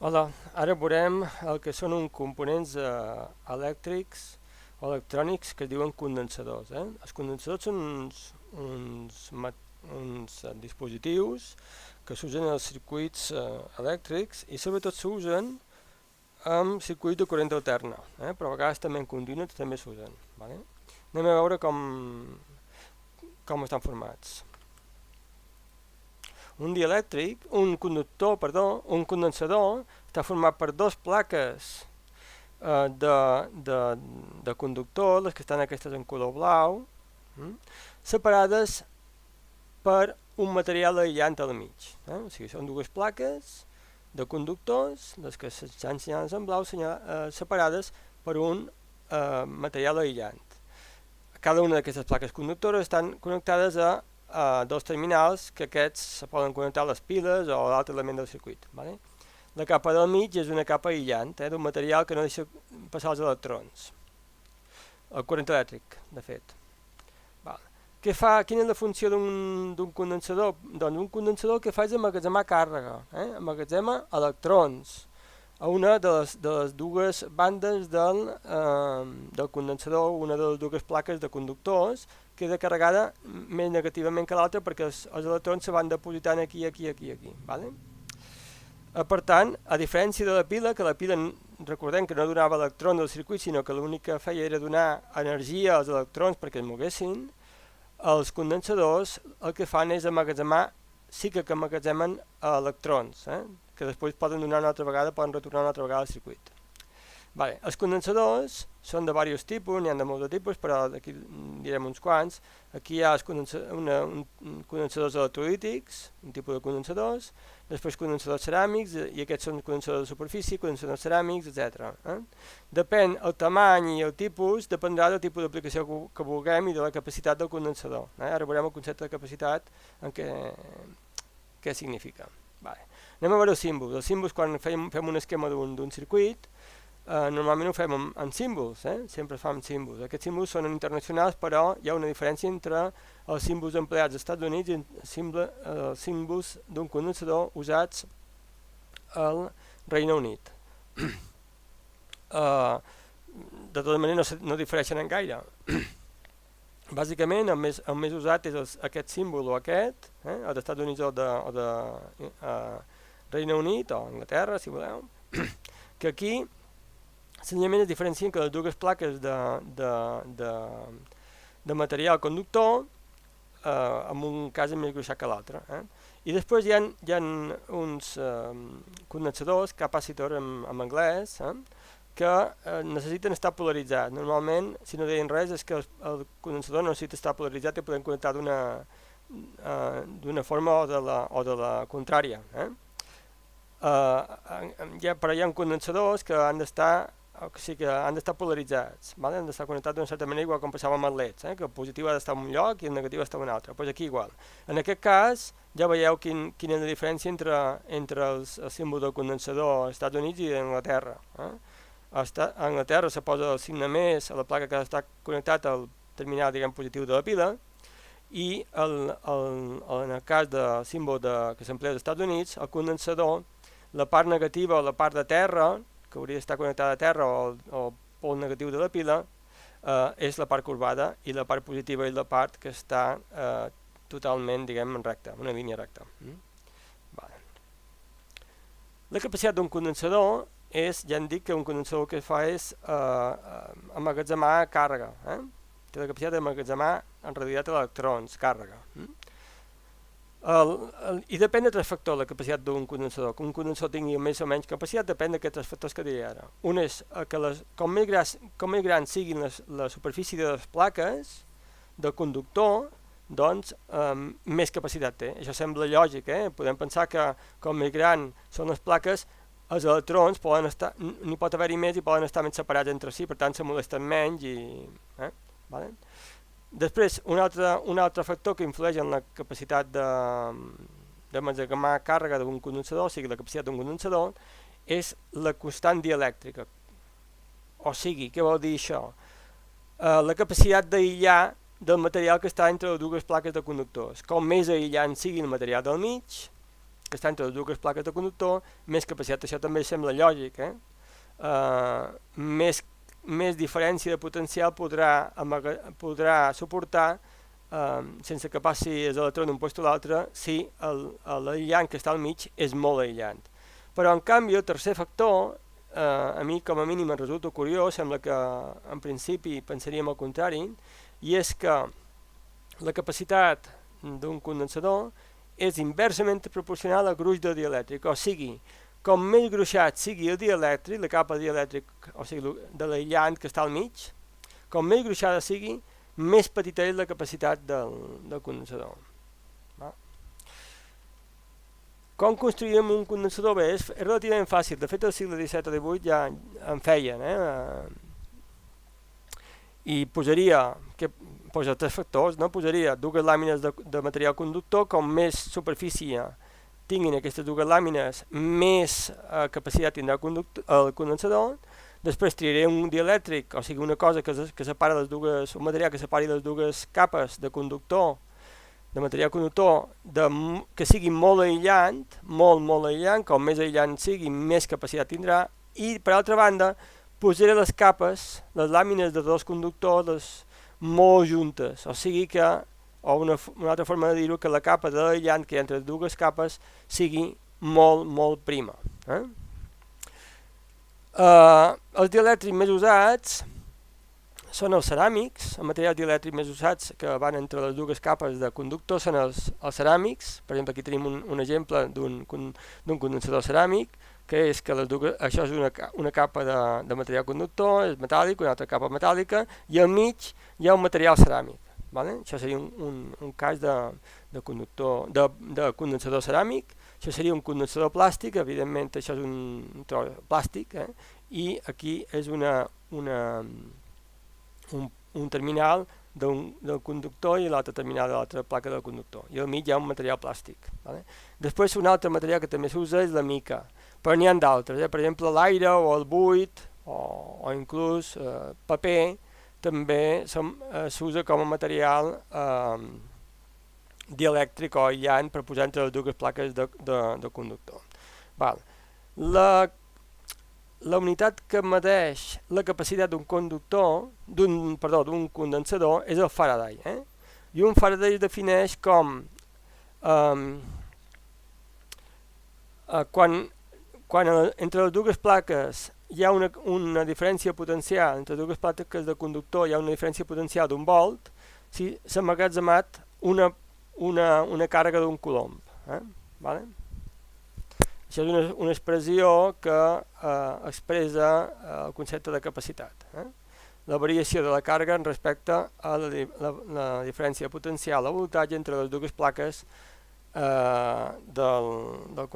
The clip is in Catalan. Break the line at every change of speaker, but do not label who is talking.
Hola, ara veurem el que són uns components elèctrics o electrònics que es diuen condensadors. Els condensadors són uns dispositius que s'usen als circuits elèctrics i sobretot s'usen amb circuit de corrent alterna, però a vegades també en continu també s'usen. Vale? Anem a veure com estan formats. Un condensador està format per dues plaques de conductor, les que estan aquestes en color blau, separades per un material aïllant al mig. O sigui, són dues plaques de conductors, les que estan senyalades en blau, separades per un material aïllant. Cada una d'aquestes plaques conductores estan connectades a dos terminals, que aquests se poden connectar a les piles o a l'altre element del circuit. Vale? La capa del mig és una capa aïllant, d'un material que no deixa passar els electrons. El corrent elèctric, de fet. Vale. Quina és la funció d'un condensador? Doncs un condensador el que fa és emmagatzemar càrrega, emmagatzema electrons a una de les dues bandes del condensador, una de les dues plaques de conductors, queda carregada més negativament que l'altra perquè els electrons se van depositant aquí. Vale? Per tant, a diferència de la pila, que la pila recordem que no donava electrons al circuit, sinó que l'únic que feia era donar energia als electrons perquè es moguessin, els condensadors el que fan és emmagatzemar, sí que emmagatzemen electrons, que després poden donar una altra vegada, poden retornar una altra vegada al circuit. Vale. Els condensadors són de diversos tipus, n'hi ha de molts de tipus, però aquí direm uns quants. Aquí hi ha condensadors electrolítics, un tipus de condensadors, després condensadors ceràmics, i aquests són condensadors de superfície, condensadors ceràmics, etc. Depèn el tamany i el tipus, dependrà del tipus d'aplicació que vulguem i de la capacitat del condensador. Ara veurem el concepte de capacitat en què significa. Vale. Anem a veure els símbols. Els símbols, quan fem un esquema d'un circuit, normalment ho fem amb símbols, sempre fa amb símbols. Aquests símbols són internacionals, però hi ha una diferència entre els símbols empleats als Estats Units i els símbols d'un condensador usats al Regne Unit. De tota manera no difereixen en gaire. Bàsicament el més usat és aquest símbol o aquest, els Estats Units o de Regne Unit o Anglaterra, si voleu, que aquí senzillament es diferencien que les dues plaques de material conductor, en un cas és més gruixat que l'altre. I després hi ha uns condensadors, capacitor en anglès, que necessiten estar polaritzats. Normalment, si no deien res, és que el condensador no necessita estar polaritzat i podem connectar d'una forma o de la contrària. Però hi ha condensadors que han d'estar polaritzats, han d'estar connectats d'una certa manera, igual com passava amb els LEDs, que el positiu ha d'estar en un lloc i el negatiu està en un altre. Doncs aquí igual. En aquest cas ja veieu quina és la diferència entre els símbols del condensador als Estats Units i a Anglaterra. A Anglaterra se posa el signe més a la placa que està connectat al terminal positiu de la pila, i en el cas del símbol que s'emplea als Estats Units, el condensador, la part negativa o la part de terra, que hauria d'estar connectada a terra o pol negatiu de la pila, és la part corbada, i la part positiva és la part que està totalment, diguem, recta, una línia recta. Vale. La capacitat d'un condensador és, ja hem dit que un condensador que fa és emmagatzemar càrrega. Té la capacitat d'emmagatzemar en realitat electrons, càrrega. I depèn de tres factors la capacitat d'un condensador. Que un condensador tingui més o menys capacitat depèn d'aquests tres factors que diré ara. Un és que com més gran siguin la superfície de les plaques del conductor, doncs més capacitat té. Això sembla lògic, podem pensar que com més gran són les plaques, els electrons n'hi pot haver-hi més i poden estar més separats entre si, per tant se molesten menys. Vale? Després, un altre factor que influeix en la capacitat d'emmagatzemar càrrega d'un condensador, o sigui, la capacitat d'un condensador, és la constant dielèctrica. O sigui, què vol dir això? La capacitat d'aïllar del material que està entre les dues plaques de conductors. Com més aïllant sigui el material del mig, que està entre les dues plaques de conductor, més capacitat. Això també sembla lògic, més diferència de potencial podrà suportar sense que passi l'electró d'un lloc a l'altre si l'aïllant que està al mig és molt aïllant. Però en canvi el tercer factor a mi com a mínim em resulta curiós, sembla que en principi pensaríem al contrari, i és que la capacitat d'un condensador és inversament proporcional al gruix del dielèctric, o sigui, com més gruixat sigui el dielèctric, la capa dielèctric, o sigui, de l'aïllant que està al mig, com més gruixada sigui, més petita és la capacitat del condensador. Com construïm un condensador? Bé, és relativament fàcil. De fet, al segle XVII o XVIII ja en feien. I posaria tres factors. Posaria dues làmines de material conductor. Com més superfície tinguin aquestes dues làmines, més capacitat tindrà el condensador. Després triaré un dielèctric, o sigui, una cosa que separa les dues, un material que separi les dues capes de conductor, de material conductor, que sigui molt aïllant, molt aïllant, com més aïllant sigui, més capacitat tindrà, i per altra banda, posaré les capes, les làmines de dos conductors molt juntes, o sigui que, o una altra forma de dir-ho, que la capa de l'aïllant que hi ha entre les dues capes sigui molt prima. Els dielèctrics més usats són els ceràmics. Els materials dielèctrics més usats que van entre les dues capes de conductor són els ceràmics. Per exemple, aquí tenim un exemple d'un condensador ceràmic, que és que això és una capa de material conductor, és metàl·lic, una altra capa metàl·lica, i al mig hi ha un material ceràmic. Això seria un cas de condensador ceràmic. Això seria un condensador plàstic, evidentment això és un tros plàstic, i aquí és un terminal del conductor i l'altre terminal de l'altra placa del conductor, i al mig hi ha un material plàstic. Després un altre material que també s'usa és la mica, però n'hi ha d'altres, per exemple l'aire o el buit o inclús paper també s'usa com a material dielèctric o aïllant per posar entre les dues plaques de conductor. La unitat que medeix la capacitat d'un condensador és el Faraday, i un Faraday es defineix com quan entre les dues plaques hi ha una diferència potencial, entre les dues plaques de conductor hi ha una diferència potencial d'un volt, si s'ha emmagatzemat una càrrega d'un coulomb. Això és una expressió que expressa el concepte de capacitat. La variació de la càrrega respecte a la diferència potencial, el voltatge entre les dues plaques del conductor.